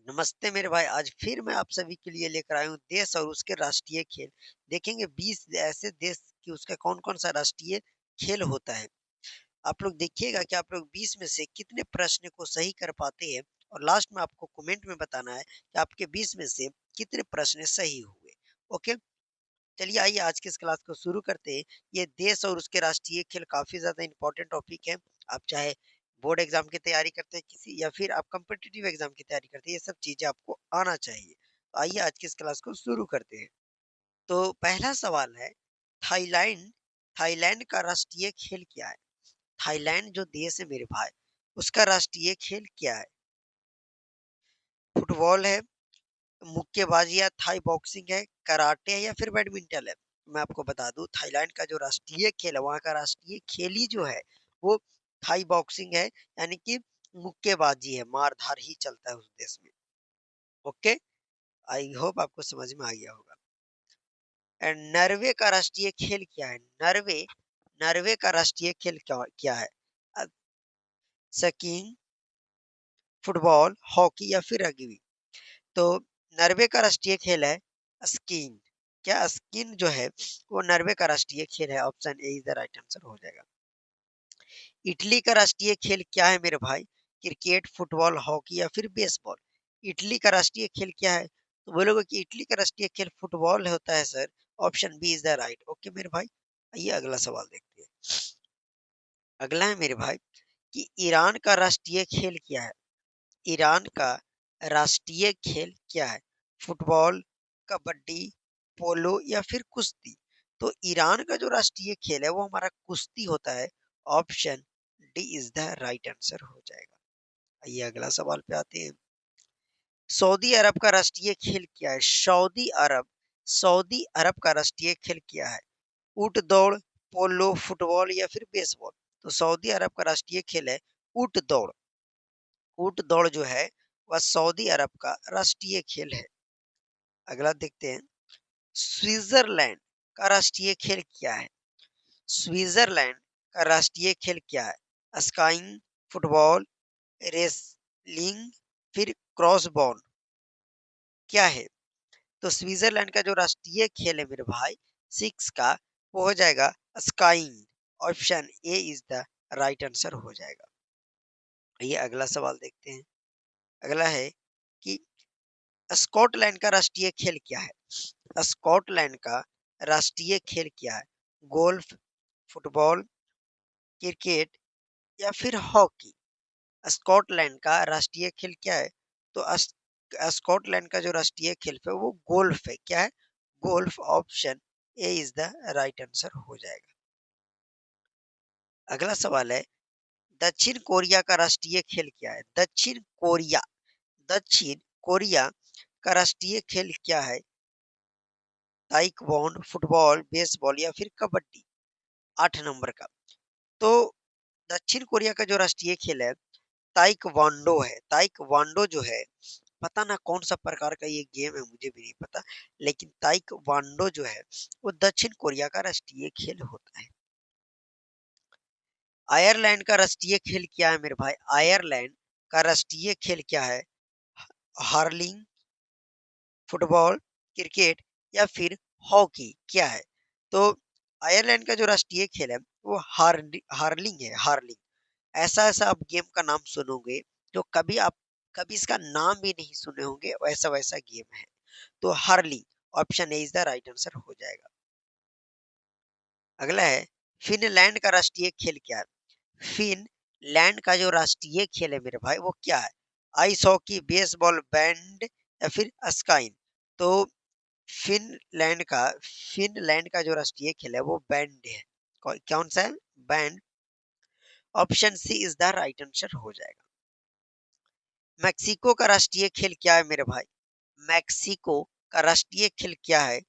नमस्ते मेरे भाई। आज फिर मैं आप सभी के लिए लेकर आया हूँ देश और उसके राष्ट्रीय खेल। देखेंगे 20 ऐसे देश कि उसका कौन कौन सा राष्ट्रीय खेल होता है। आप लोग देखिएगा कि आप लोग 20 में से कितने प्रश्न को सही कर पाते हैं और लास्ट में आपको कमेंट में बताना है कि आपके 20 में से कितने प्रश्न सही हुए। ओके, चलिए आइए आज की इस क्लास को शुरू करते हैं। ये देश और उसके राष्ट्रीय खेल काफी ज्यादा इंपॉर्टेंट टॉपिक है। आप चाहे बोर्ड एग्जाम की तैयारी करते हैं किसी या फिर आप कॉम्पिटिटिव एग्जाम की तैयारी करते हैं, ये सब चीजें आपको आना चाहिए। तो आइए आज की इस क्लास को शुरू करते हैं। तो पहला सवाल है, थाईलैंड थाईलैंड का राष्ट्रीय खेल क्या है? थाईलैंड जो देश है मेरे भाई, उसका राष्ट्रीय खेल क्या है? फुटबॉल है, मुक्केबाजी या थाई बॉक्सिंग है, कराटे है या फिर बैडमिंटन है? मैं आपको बता दूं, थाईलैंड का जो राष्ट्रीय खेल है, वहाँ का राष्ट्रीय खेल ही जो है वो थाई बॉक्सिंग है, यानी कि मुक्केबाजी है, मारधार ही चलता है उस देश में। ओके, आई होप आपको समझ में आ गया होगा। एंड नर्वे का राष्ट्रीय खेल क्या है? नर्वे नर्वे का राष्ट्रीय खेल क्या क्या है? अ, स्कीइंग, फुटबॉल, हॉकी या फिर रग्बी? तो नॉर्वे का राष्ट्रीय खेल है स्कीइंग। क्या स्कीइंग जो है वो नॉर्वे का राष्ट्रीय खेल है? Option A is the right answer हो जाएगा। इटली का राष्ट्रीय खेल क्या है मेरे भाई? क्रिकेट, फुटबॉल, हॉकी या फिर बेसबॉल? इटली का राष्ट्रीय खेल क्या है? तो बोलोगे कि इटली का राष्ट्रीय खेल फुटबॉल होता है sir. Option B is the right. Okay मेरे भाई, आइए अगला सवाल देखते हैं। अगला है मेरे भाई कि ईरान का राष्ट्रीय खेल क्या है? ईरान का राष्ट्रीय खेल क्या है? फुटबॉल, कबड्डी, पोलो या फिर कुश्ती? तो ईरान का जो राष्ट्रीय खेल है वो हमारा कुश्ती होता है। Option D is the right answer हो जाएगा। आइए अगला सवाल पे आते हैं। सऊदी अरब का राष्ट्रीय खेल क्या है? सऊदी अरब का राष्ट्रीय खेल क्या है? ऊंट दौड़, पोलो, फुटबॉल या फिर बेसबॉल? तो सऊदी अरब का राष्ट्रीय खेल है ऊंट दौड़। ऊंट दौड़ जो है वह सऊदी अरब का राष्ट्रीय खेल है। अगला देखते हैं। स्विट्जरलैंड का राष्ट्रीय खेल क्या है? स्विट्जरलैंड का राष्ट्रीय खेल क्या है? स्काइंग, फुटबॉल, रेसलिंग, फिर क्रॉसबॉन? क्या है? तो स्विट्जरलैंड का जो राष्ट्रीय खेल है मेरे भाई सिक्स का, वो हो जाएगा skiing. Option A is the right answer हो जाएगा। ये अगला सवाल देखते हैं। अगला है कि स्कॉटलैंड का राष्ट्रीय खेल क्या है? स्कॉटलैंड का राष्ट्रीय खेल क्या है? गोल्फ, फुटबॉल, क्रिकेट या फिर हॉकी? स्कॉटलैंड का राष्ट्रीय खेल क्या है? तो स्कॉटलैंड का जो राष्ट्रीय खेल है वो गोल्फ है। क्या है? Golf. Option A is the right answer हो जाएगा। अगला सवाल है, दक्षिण कोरिया का राष्ट्रीय खेल क्या है? दक्षिण कोरिया का राष्ट्रीय खेल क्या है? ताइक्वांडो, फुटबॉल, बेसबॉल या फिर कबड्डी? 8 नंबर का। तो दक्षिण कोरिया का जो राष्ट्रीय खेल है ताइक्वांडो है। ताइक्वांडो जो है, पता ना कौन सा प्रकार का ये गेम है, मुझे भी नहीं पता, लेकिन ताइक्वांडो जो है वो दक्षिण कोरिया का राष्ट्रीय खेल होता है। आयरलैंड का राष्ट्रीय खेल क्या है मेरे भाई? आयरलैंड का राष्ट्रीय खेल क्या है? हार्लिंग, फुटबॉल, क्रिकेट या फिर हॉकी? क्या है? तो आयरलैंड का जो राष्ट्रीय खेल है वो हार्लिंग है। हार्लिंग। ऐसा ऐसा आप गेम का नाम सुनोगे जो कभी इसका नाम भी नहीं सुने होंगे, वैसा वैसा गेम है। तो हार्लिंग। Option A is the right answer हो जाएगा। अगला है, फिनलैंड का राष्ट्रीय खेल क्या है? फिनलैंड का जो राष्ट्रीय खेल है मेरे भाई वो क्या है? आइस हॉकी, बेसबॉल, बैंड या फिर स्काइंग? तो फिनलैंड का जो राष्ट्रीय खेल है वो बैंड है। कौन सा है? Band. Option C is the right answer हो जाएगा। मैक्सिको का राष्ट्रीय खेल क्या है मेरे भाई? मैक्सिको का राष्ट्रीय खेल क्या है?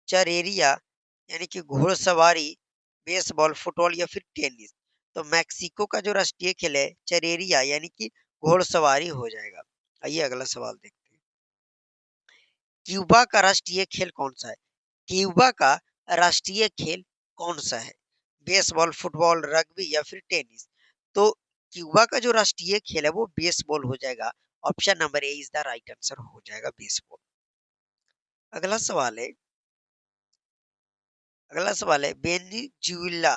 चरेरिया, यानी कि घोड़सवारी, बेसबॉल, फुटबॉल या फिर टेनिस? तो मैक्सिको का जो राष्ट्रीय खेल है चरेरिया, यानी कि घोड़सवारी हो जाएगा। आइए अगला सवाल देखते हैं। क्यूबा का राष्ट्रीय खेल कौन सा है? क्यूबा का राष्ट्रीय खेल कौन सा है? बेसबॉल, फुटबॉल, रग्बी या फिर टेनिस? तो क्यूबा का जो राष्ट्रीय खेल है वो बेसबॉल हो जाएगा। Option number A is the right answer हो जाएगा बेसबॉल। अगला सवाल है, अगला सवाल है वेनेजुएला,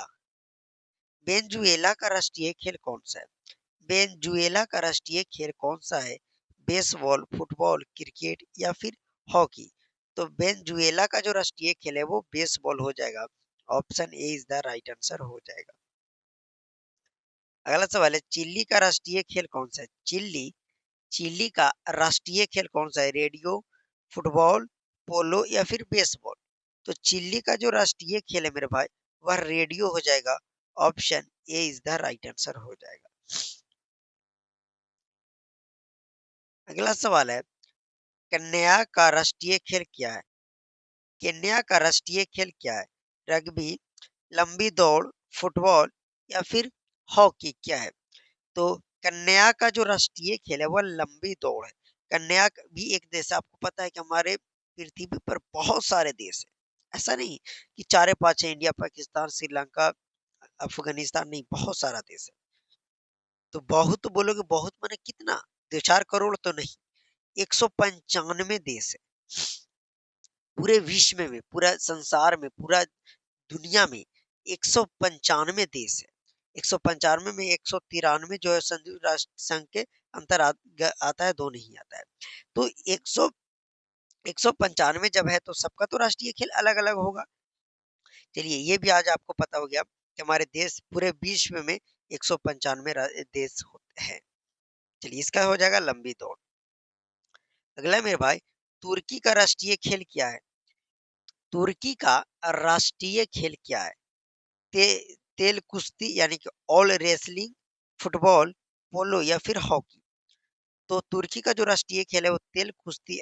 वेनेजुएला का राष्ट्रीय खेल कौन सा है? वेनेजुएला का राष्ट्रीय खेल कौन सा है? बेसबॉल, फुटबॉल, क्रिकेट या फिर हॉकी? तो वेनेजुएला का जो राष्ट्रीय खेल है वो बेसबॉल हो जाएगा। Option A is the right answer हो जाएगा। अगला सवाल है चिली का राष्ट्रीय खेल कौन सा है? चिली, चिली का राष्ट्रीय खेल कौन सा है? रेडियो, फुटबॉल, पोलो या फिर बेसबॉल? तो चिली का जो राष्ट्रीय खेल है मेरे भाई वह रेडियो हो जाएगा। Option A is the right answer हो जाएगा। अगला सवाल है कन्या का राष्ट्रीय खेल क्या है? केन्या का राष्ट्रीय खेल क्या है? रग्बी, लंबी दौड़, फुटबॉल या फिर हॉकी क्या है? तो कन्या का जो राष्ट्रीय खेल है वह लंबी दौड़ है। कन्या भी एक देश है, आपको पता है कि हमारे पृथ्वी पर बहुत सारे देश है, ऐसा नहीं कि चार पांच है, इंडिया, पाकिस्तान, श्रीलंका, अफगानिस्तान नहीं, बहुत सारा देश है। तो बहुत तो बोलोगे, बहुत माने कितना? 2-4 करोड़ तो नहीं, 195 देश है पूरे विश्व में, पूरा संसार में, पूरा दुनिया में 195 देश है। 195 में 193 जो है संयुक्त राष्ट्र संघ के अंतर आता है, दो नहीं आता है। तो 195 जब है तो सबका तो राष्ट्रीय खेल अलग अलग होगा। चलिए ये भी आज आपको पता हो गया कि हमारे देश पूरे विश्व में 195 देश होते हैं। चलिए इसका हो जाएगा लंबी दौड़। अगला मेरे भाई तुर्की का राष्ट्रीय खेल क्या है? तुर्की का राष्ट्रीय खेल क्या है? ते, तेल कुश्ती यानी कि ऑल रेसलिंग, फुटबॉल, पोलो या फिर हॉकी? तो तुर्की का जो राष्ट्रीय खेल है वो तेल कुश्ती,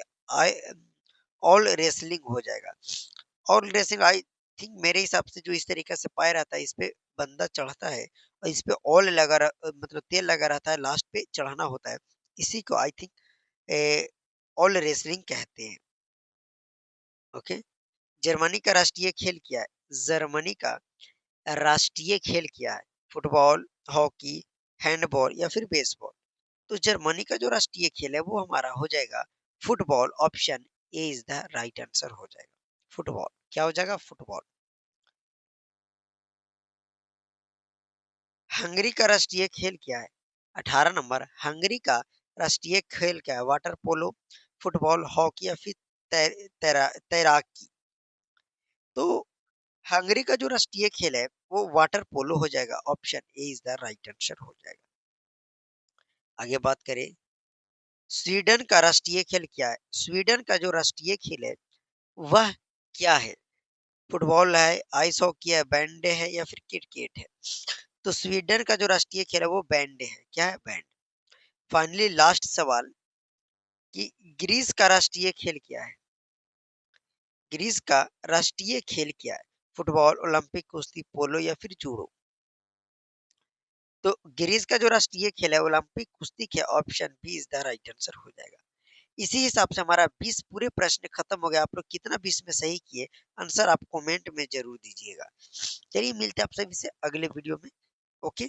ऑल रेसलिंग हो जाएगा। ऑल रेसलिंग आई थिंक मेरे हिसाब से जो इस तरीके से पाया रहता है इस पे बंदा चढ़ता है और इस पे ऑल मतलब तेल लगा रहता है, लास्ट पे चढ़ाना होता है, इसी को आई थिंक ऑल रेसलिंग कहते हैं। ओके। जर्मनी का राष्ट्रीय खेल क्या है? जर्मनी का राष्ट्रीय खेल क्या है? फुटबॉल, हॉकी, हैंडबॉल या फिर बेसबॉल? तो जर्मनी का जो राष्ट्रीय खेल है वो हमारा हो जाएगा football. Option A is the right answer हो जाएगा। फुटबॉल क्या हो जाएगा? फुटबॉल। हंगरी का राष्ट्रीय खेल क्या है? 18 नंबर, हंगरी का राष्ट्रीय खेल क्या है? वाटर पोलो, फुटबॉल, हॉकी या फिर तैराकी? तो हंगरी का जो राष्ट्रीय खेल है वो वाटर पोलो हो जाएगा। Option A is the right answer हो जाएगा। आगे बात करें, स्वीडन का राष्ट्रीय खेल क्या है? स्वीडन का जो राष्ट्रीय खेल है वह क्या है? फुटबॉल है, आइस हॉकी है, बैंडे है या फिर क्रिकेट है? तो स्वीडन का जो राष्ट्रीय खेल है वो बैंडे है। क्या है? बैंड। फाइनली लास्ट सवाल कि ग्रीस का राष्ट्रीय खेल क्या है? ग्रीस का राष्ट्रीय खेल क्या है? फुटबॉल, ओलंपिक कुश्ती, पोलो या फिर जूडो? तो ग्रीस का जो राष्ट्रीय खेल है ओलंपिक कुश्ती के। Option B is the right answer हो जाएगा। इसी हिसाब से हमारा 20 पूरे प्रश्न खत्म हो गया। आप लोग कितना 20 में सही किए, आंसर आप कमेंट में जरूर दीजिएगा। चलिए मिलते हैं आप सभी से अगले वीडियो में। ओके।